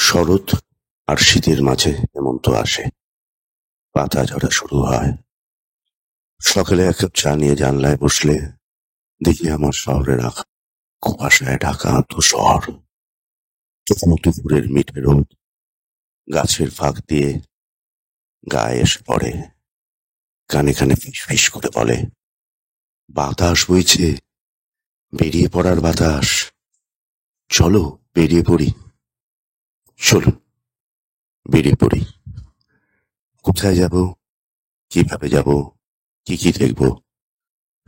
শরৎ আর শীতের মাঝে হেমন্ত আসে, পাতা ঝরা শুরু হয়। সকালে এক কাপ চা নিয়ে জানলায় বসলে দেখি আমার শহরের কুয়াশায় ঢাকা ধূসর। দুপুরের মিঠে রোদ গাছের ফাঁক দিয়ে গায়ে এসে পড়ে, কানে কানে ফিস ফিস করে বলে, বাতাস বইছে, বেরিয়ে পড়ার বাতাস। চলো বেরিয়ে পড়ি। চলুন বেরিয়ে পড়ি। কোথায় যাব, কিভাবে যাব, কি কি দেখব,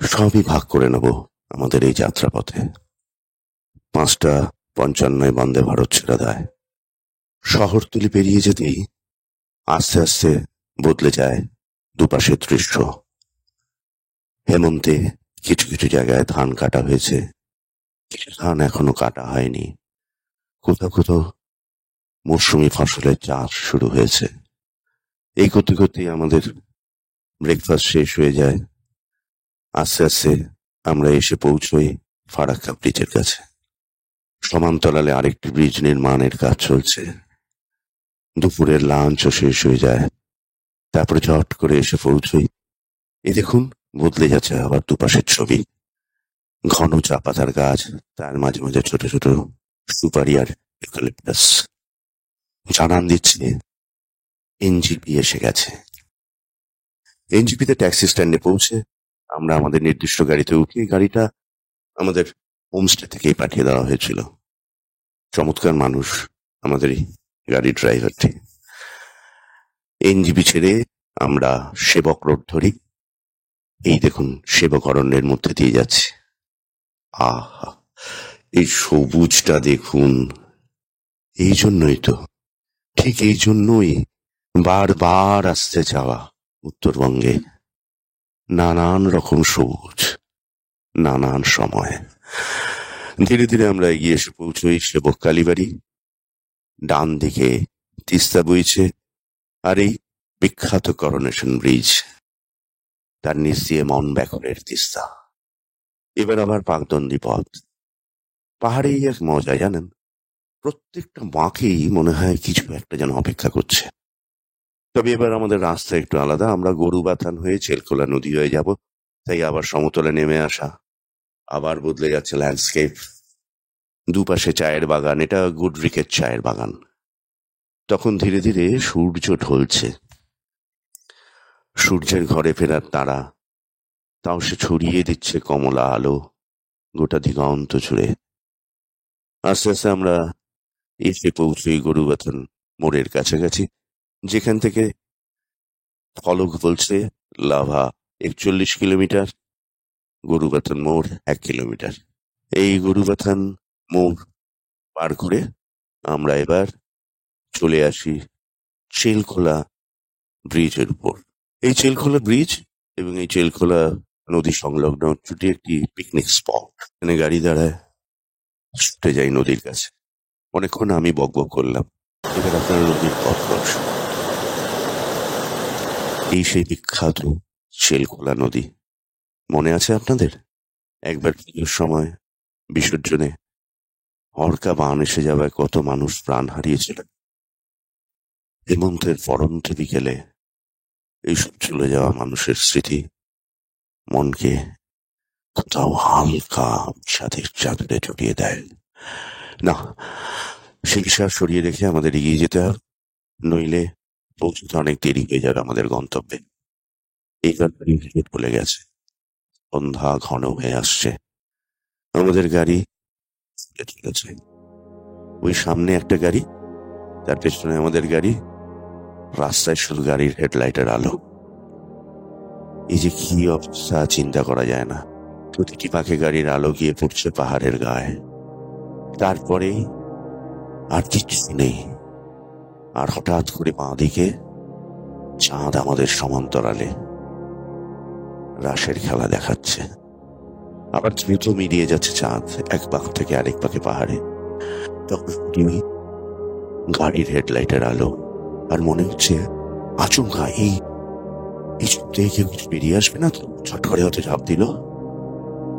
সবই ভাগ করে নেব আমাদের এই যাত্রাপথে। 5:55 বন্দে ভারত ছেড়ে দেয়। শহরতলি পেরিয়ে যেতেই আস্তে আস্তে বদলে যায় দুপাশের দৃশ্য। হেমন্তে কিছু কিছু জায়গায় ধান কাটা হয়েছে, কিছু ধান এখনো কাটা হয়নি। কোথাও কোথাও মৌসুমি ফসলের চাষ শুরু হয়েছে। এই করতে করতেই আমাদের ব্রেকফাস্ট শেষ হয়ে যায়। আস্তে আস্তে আমরা এসে পৌঁছই ফারাক্কা ব্রিজের কাছে। সমান্তরালে আরেকটি ব্রিজ নির্মাণের কাজ চলছে। দুপুরের লাঞ্চও শেষ হয়ে যায়। তারপরে ঝট করে এসে পৌঁছই। এই দেখুন, বদলে যাচ্ছে আবার দুপাশের ছবি। ঘন চা পাতার গাছ, তার মাঝে মাঝে ছোট ছোট সুপারি আর ইউক্যালিপটাস। জানান দিচ্ছে এনজিপি এসে গেছে। এনজিপিতে ট্যাক্সি স্ট্যান্ডে পৌঁছে আমরা আমাদের নির্দিষ্ট গাড়িতে উঠি। গাড়িটা আমাদের হোমস্টে থেকেই পাঠিয়ে দেওয়া হয়েছিল। চমৎকার মানুষ আমাদের এই গাড়ির ড্রাইভারটি। এনজিপি ছেড়ে আমরা সেবক রোড ধরি। এই দেখুন, সেবক অরণ্যের মধ্যে দিয়ে যাচ্ছে। আহা, এই সবুজটা দেখুন। এই জন্যই তো, ঠিক এই জন্যই বারবার আসতে যাওয়া উত্তরবঙ্গে। নানান রকম সবুজ, নানান সময়। ধীরে ধীরে আমরা এগিয়ে এসে পৌঁছই সেবক কালীবাড়ি। ডান দিকে তিস্তা বইছে, আর এই বিখ্যাত করোনেশন ব্রিজ, তার নিচ দিয়ে মন ব্যাকরের তিস্তা। এবার আবার পাকদণ্ডী পথ। পাহাড়েই এক মজা, জানেন, প্রত্যেকটা বাঁকেই মনে হয় কিছু একটা যেন অপেক্ষা করছে। তবে এবার আমাদের রাস্তা একটু আলাদা। আমরা গরুবাথান হয়ে চেলখোলা নদী হয়ে যাব, তাই আবার সমতলে নেমে আসা। আবার বদলে যাচ্ছে ল্যান্ডস্কেপ। দুপাশে চায়ের বাগান, এটা গুডরিকের চায়ের বাগান। তখন ধীরে ধীরে সূর্য ঢলছে। সূর্যের ঘরে ফেরার তারা, তাও সে ছড়িয়ে দিচ্ছে কমলা আলো গোটা দিগন্ত জুড়ে। আস্তে আস্তে আমরা এসে পৌঁছই গরুবাথান মোড়ের কাছাকাছি, যেখান থেকে ফলক বলছে লাভা 41 কিলোমিটার, গরুবাথান মোড় 1 কিলোমিটার। এই গরুবাথান মোড় পার করে আমরা এবার চলে আসি চেলখোলা ব্রিজের উপর। এই চেলখোলা ব্রিজ এবং এই চেলখোলা নদী সংলগ্ন অঞ্চলটি একটি পিকনিক স্পট। এখানে গাড়ি দাঁড়ায়, ছুটে যাই নদীর কাছে। অনেকক্ষণ আমি বকবক করলাম, এবার আপনারা নদীর পথ দর্শন। এই সেই বিখ্যাত চেলখোলা নদী, মনে আছে আপনাদের? একবার পুজোর সময় বিসর্জনে হড়কা বান এসে যাওয়ায় কত মানুষ প্রাণ হারিয়েছিল। হেমন্তের পরন্ত বিকেলে এইসব চলে যাওয়া মানুষের স্মৃতি মনকে কোথাও হালকা বিষাদের চাদরে জড়িয়ে দেয়। না, সে বিষাদ সরিয়ে রেখে আমাদের এগিয়ে যেতে হবে, নইলে পৌঁছতে অনেক দেরি হয়ে যাবে আমাদের গন্তব্যে। এই গাড়ি বলে গেছে, সন্ধ্যা ঘন হয়ে আসছে। আমাদের গাড়ি চলেছে। ওই সামনে একটা গাড়ি, তার পেছনে আমাদের গাড়ি, রাস্তায় শুধু গাড়ির হেডলাইটের আলো। এই যে কি অবস্থা, চিন্তা করা যায় না। প্রতিটি পাখে গাড়ির আলো গিয়ে পড়ছে পাহাড়ের গায়ে। তারপরে আর কিছু নেই। আর হঠাৎ করে বাঁ দিকে চাঁদ আমাদের সমান্তরালে রাসের খেলা দেখাচ্ছে। আবার দ্রুত মিলিয়ে যাচ্ছে চাঁদ এক পাখ থেকে আরেক পাখে পাহাড়ে। তখন তুমি গাড়ির হেডলাইটের আলো, আর মনে হচ্ছে আচমকা এই চোখে কেউ কিছু বেরিয়ে আসবে না তো। ছট করে হতে ঝাঁপ দিল।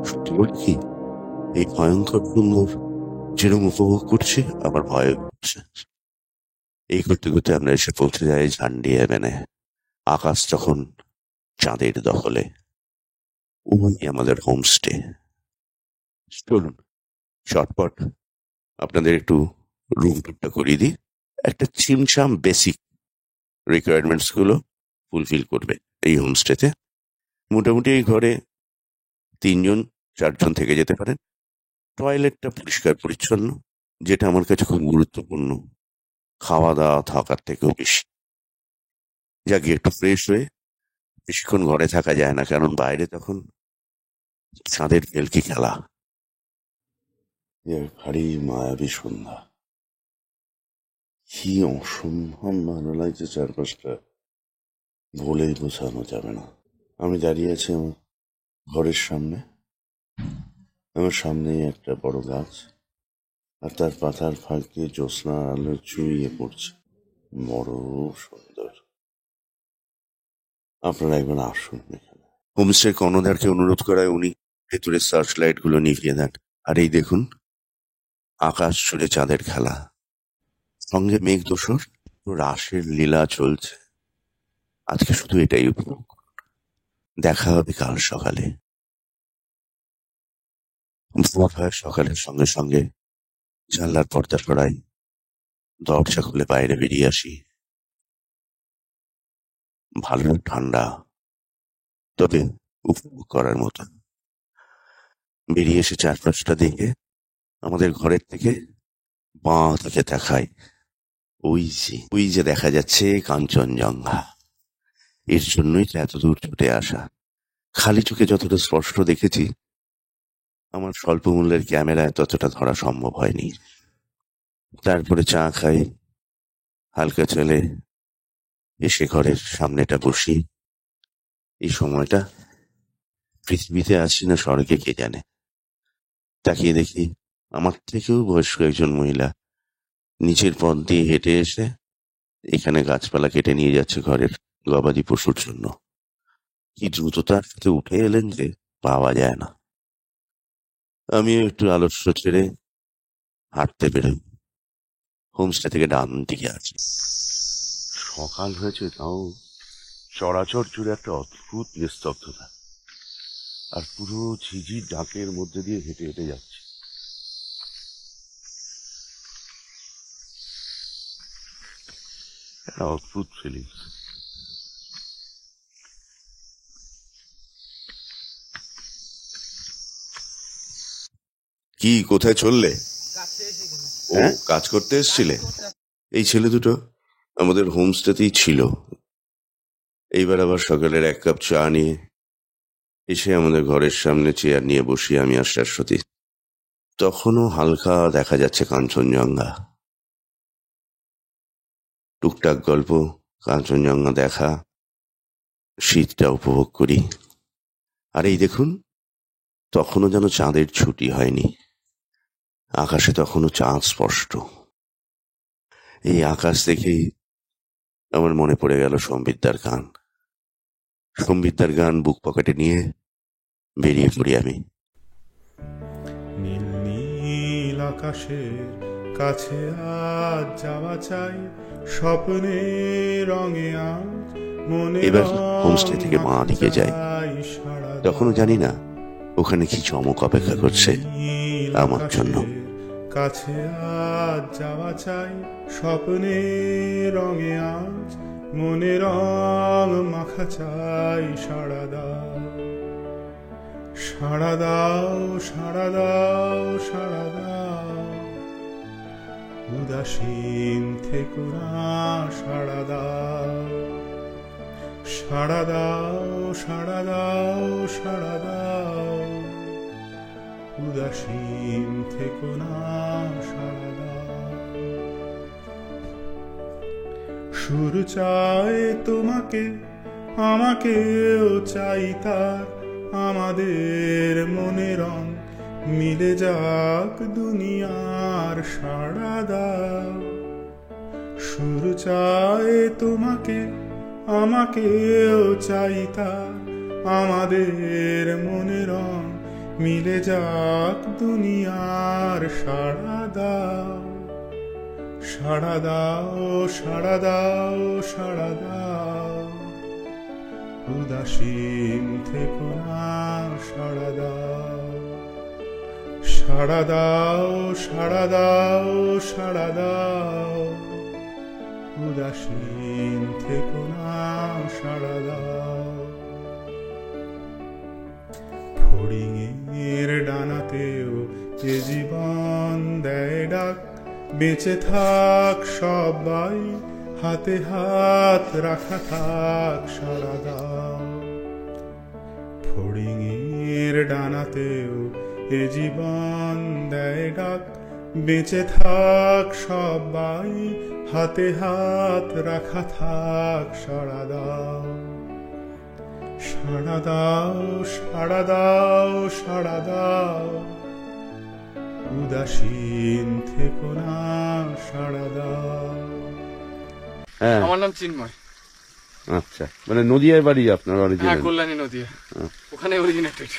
সত্যি বলছি, এই ভয়ঙ্কর সুন্দর যেরকম উপভোগ করছে, আবার ভয় করছে। এই করতে করতে আমরা এসে পৌঁছে যাই ঝান্ডিয়া মেনে। আকাশ তখন চাঁদের দখলে। ওই আমাদের হোমস্টে। চলুন চটপট আপনাদের একটু রুম টুরটা করিয়ে দিই। একটা ছিমছাম বেসিক রিকোয়ারমেন্টস গুলো ফুলফিল করবে এই হোমস্টেতে। মোটামুটি এই ঘরে 3-4 জন থেকে যেতে পারেন। টয়লেটটা পরিষ্কার পরিচ্ছন্ন, যেটা আমার কাছে খুব গুরুত্বপূর্ণ, খাওয়া দাওয়া থাকার থেকেও বেশি। যা গিয়ে একটু ফ্রেশ হয়ে বেশিক্ষণ ঘরে থাকা যায় না, কারণ বাইরে তখন চাঁদের ভেলকি খেলা। ভারী মায়াবী সন্ধ্যা, কি অসম্ভব ভালো লাগছে চারপাশটা, বলেই বোঝানো যাবে না। আমি দাঁড়িয়ে আছি আমার ঘরের সামনে। আমার সামনেই একটা বড় গাছ, আর তার পাতার ফাঁকে জ্যোৎস্নার আলো চুইয়ে পড়ছে। বড় সুন্দর। আপনারা একবার আসুন এখানে। হোমস্টের কর্ণধারকে অনুরোধ করায় উনি ভেতরের সার্চ লাইট গুলো নিভিয়ে দেন। আর এই দেখুন আকাশ জুড়ে চাঁদের খেলা, সঙ্গে মেঘ দোসর, রাসের লীলা চলছে। আজকে শুধু এটাই উপভোগ করুন। দেখা হবে কাল সকালে। ভোর হয় সকালের সঙ্গে সঙ্গে জানলার পর্দা সরাই, দরজা খুলে বাইরে বেরিয়ে আসি। ভালো ঠান্ডা, তবে উপভোগ করার মতো। বেরিয়ে এসে চারপাশটা দেখে আমাদের ঘরের থেকে বাঁ দিকে দেখাই, ওই যে দেখা যাচ্ছে কাঞ্চনজঙ্ঘা। এর জন্যই তো এত দূর ছুটে আসা। খালি চোখে যতটা স্পষ্ট দেখেছি, আমার স্বল্প মূল্যের ক্যামেরায় ততটা ধরা সম্ভব হয়নি। তারপরে চা খাই, হালকা চলে এসে ঘরের সামনেটা বসি। এই সময়টা পৃথিবীতে আছি না স্বর্গে কে জানে। তাকিয়ে দেখি আমার থেকেও বয়স্ক একজন মহিলা নিচের পথ দিয়ে হেঁটে এসে এখানে গাছপালা কেটে নিয়ে যাচ্ছে ঘরের গবাদি পশুর জন্য। কি দ্রুততার সাথে উঠে এলেন যে পাওয়া যায় না। আমিও একটু আলস্য ছেড়ে হাঁটতে বেরোই। হোমস্টে থেকে ডান দিকে আছি। সকাল হয়েছে, তাও চরাচর জুড়ে একটা অদ্ভুত নিস্তব্ধতা, আর পুরো ঝিঝির ডাকের মধ্যে দিয়ে হেঁটে হেঁটে যাচ্ছে। একটা অদ্ভুত ফিলিংস। কি, কোথায় চললে? ও, কাজ করতে এসছিলে? এই ছেলে দুটো আমাদের হোমস্টেতেই ছিল। এইবার আবার সকালের 1 কাপ চা নিয়ে এসে আমাদের ঘরের সামনে চেয়ার নিয়ে বসি আমি আর শাশ্বতী। তখনও হালকা দেখা যাচ্ছে কাঞ্চনজঙ্ঘা। টুকটাক গল্প, কাঞ্চনজঙ্ঘা দেখা, শীতটা উপভোগ করি। আর এই দেখুন, তখনও যেন চাঁদের ছুটি হয়নি। আকাশে তখনও চাঁদ স্পষ্ট। এই আকাশ দেখেই আমার মনে পড়ে গেল সম্বিতদার গান। সম্বিতদার গান বুক পকেটে নিয়ে বেরিয়ে পড়ি আমি। নীল নীল আকাশের কাছে আজ যাওয়া চাই, স্বপ্নে রঙে আজ মনে। এবার হোমস্টে থেকে বাঁ দিকে যাই। তখনও জানি না ওখানে কি চমক অপেক্ষা করছে আমার জন্য। কাছে আজ যাওয়া চাই, স্বপ্নে রঙে আজ মনে রং মাখা চাই। সাড়া দাও, সাড়া দাও, সাড়া দাও, সাড়া দাও, উদাসীন থেকো না। সাড়া দাও, সাড়া দাও, সাড়া দাও, সাড়া দাও, উদাসীন থেকো না। সাড়া দাও। সুর চায় তোমাকে, আমাকেও চাই তার, আমাদের মনে রং মিলে যাক দুনিয়ার। সাড়া দাও। সুর চায় তোমাকে, আমাকেও চাই তার, আমাদের মনে রং মিলে যাক দুনিয়ার। সাড়া দাও, সাড়া দাও সাড়া দাও সাড়া দাও উদাসীন থেকো না সাড়া দাও সাড়া দাও সাড়া দাও সাড়া দাও উদাসীন থেকো না সাড়া দাও ফড়িংয়ের ডানাতেও যে জীবন দেয় ডাক বেঁচে থাক সবাই হাতে হাত রাখা থাক সাড়া দাও ফড়িংয়ের ডানাতেও এ জীবন দেয় ডাক বেঁচে থাক সবাই হাতে হাত রাখা থাক সাড়া দাও সাড়া দাও সাড়া দাও সাড়া দাও উদাসীন থেকো না সাড়া দাও। হ্যাঁ আমার নাম চিন্ময়। আচ্ছা, মানে নদিয়ায় বাড়ি আপনার হ্যাঁ, অরিজিনাল? কল্যাণী নদিয়া, ওখানে অরিজিনেটেড।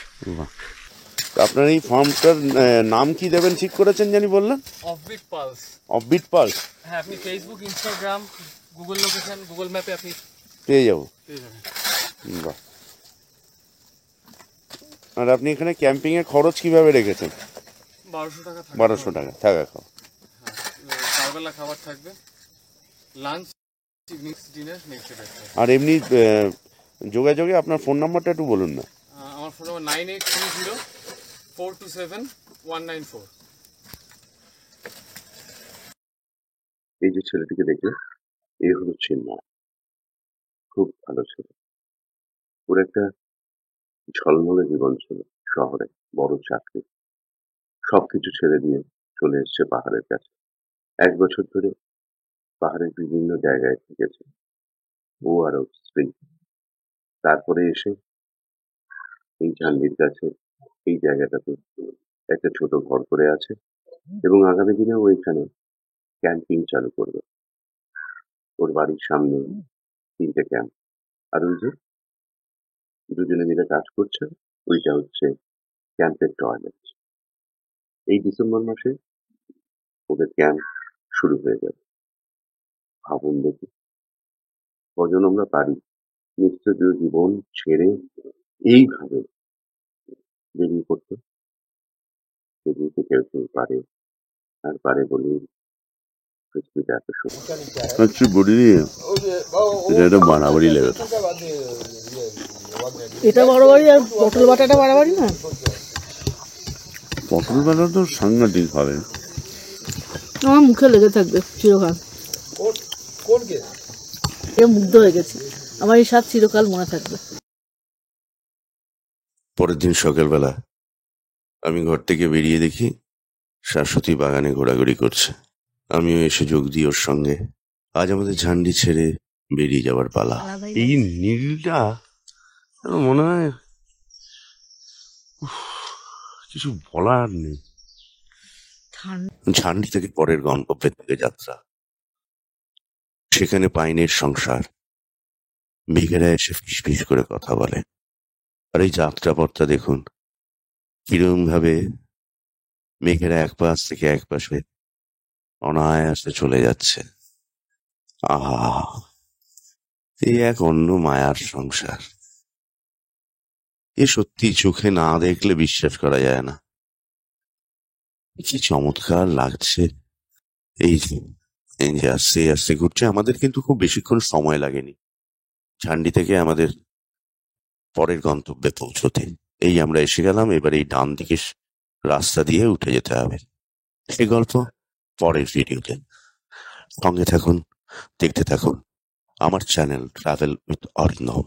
আপনার এই ফার্মটার নাম কি দেবেন ঠিক করেছেন জানি বললেন? Offbeat pulse. Offbeat pulse? হ্যাঁ, আপনি Facebook, Instagram, Google location, Google ম্যাপে আপনি পেয়ে যাবো। পেয়ে যাবেন। বাহ। আর আপনি এখানে ক্যাম্পিং এর খরচ কিভাবে রেখেছেন? 1200 টাকা থাকবে। 1200 টাকা থাকা খাওয়া? হ্যাঁ, চারবেলা খাবার থাকবে, lunch, evening dinner, next day breakfast. আর এমনি যোগাযোগে আপনার ফোন নাম্বারটা একটু বলুন না। আমার ফোন নাম্বার 9830427194। এই যে ছেলেটিকে দেখলে, এই হলো চিন্ময়। খুব ভালো ছেলে। ওর একটা ঝলমলে জীবন ছিল, শহরে বড় চাকরি, সবকিছু ছেড়ে দিয়ে চলে এসছে পাহাড়ের কাছে। 1 বছর ধরে পাহাড়ের বিভিন্ন জায়গায় থেকেছে ও আর ওর স্ত্রী। তারপরে এসে এই ঝান্ডির কাছে এই জায়গাটাতে একটা ছোট ঘর করে আছে এবং আগামী দিনে ও এখানে ক্যাম্পিং চালু করবে। ওর বাড়ির সামনে 3টে ক্যাম্প, আর ওই যে দুজনে মিলে কাজ করছে, ওইটা হচ্ছে ক্যাম্পের টয়লেট। এই ডিসেম্বর মাসে ওদের ক্যাম্প শুরু হয়ে যাবে। ভাবুন দেখি কজন আমরা পারি নিত্যদিন জীবন ছেড়ে এইভাবে বেরিয়ে পড়তে। যদি কেউ কেউ পারে, আর পারে বলি পৃথিবীটা এত সুন্দর। আচ্ছা বলি, এটা একটা বাড়াবাড়ি লেগে। এটা বাড়াবাড়ি, আর পটল বাটাটা বাড়াবাড়ি না? পটল বাটা তো সাংঘাতিক হবে, আমার মুখে লেগে থাকবে চিরকাল। এ মুগ্ধ হয়ে গেছি, আমার এই স্বাদ চিরকাল মনে থাকবে। পরের দিন সকালবেলা আমি ঘর থেকে বেরিয়ে দেখি শাশ্বতী বাগানে ঘোরাঘুরি করছে। আমিও এসে যোগ দিই ওর সঙ্গে। আজ আমাদের ঝান্ডি ছেড়ে বেরিয়ে যাওয়ার পালা। এই নীলটা মনে হয় কিছু বলার নেই। ঝান্ডি থেকে পরের গন্তব্যের দিকে যাত্রা। সেখানে পাইনের সংসার। মেঘেরা এসে ফিসফিস করে কথা বলে। আর এই যাত্রাপথটা দেখুন, কিরম ভাবে মেঘেরা এক পাশ থেকে এক পাশে অনায়াসে চলে যাচ্ছে। আহা, এই এক অন্য মায়ার সংসার। এ সত্যি চোখে না দেখলে বিশ্বাস করা যায় না। কি চমৎকার লাগছে। এই যে আস্তে আস্তে ঘুরছে। আমাদের কিন্তু খুব বেশিক্ষণ সময় লাগেনি ঝান্ডি থেকে আমাদের পরের গন্তব্যে পৌঁছতে। এই আমরা এসে গেলাম, এবার এই ডান দিকে রাস্তা দিয়ে উঠে যেতে হবে। এই গল্প পরের ভিডিওতে। সঙ্গে থাকুন, দেখতে থাকুন আমার চ্যানেল ট্রাভেল উইথ অরিন্দম।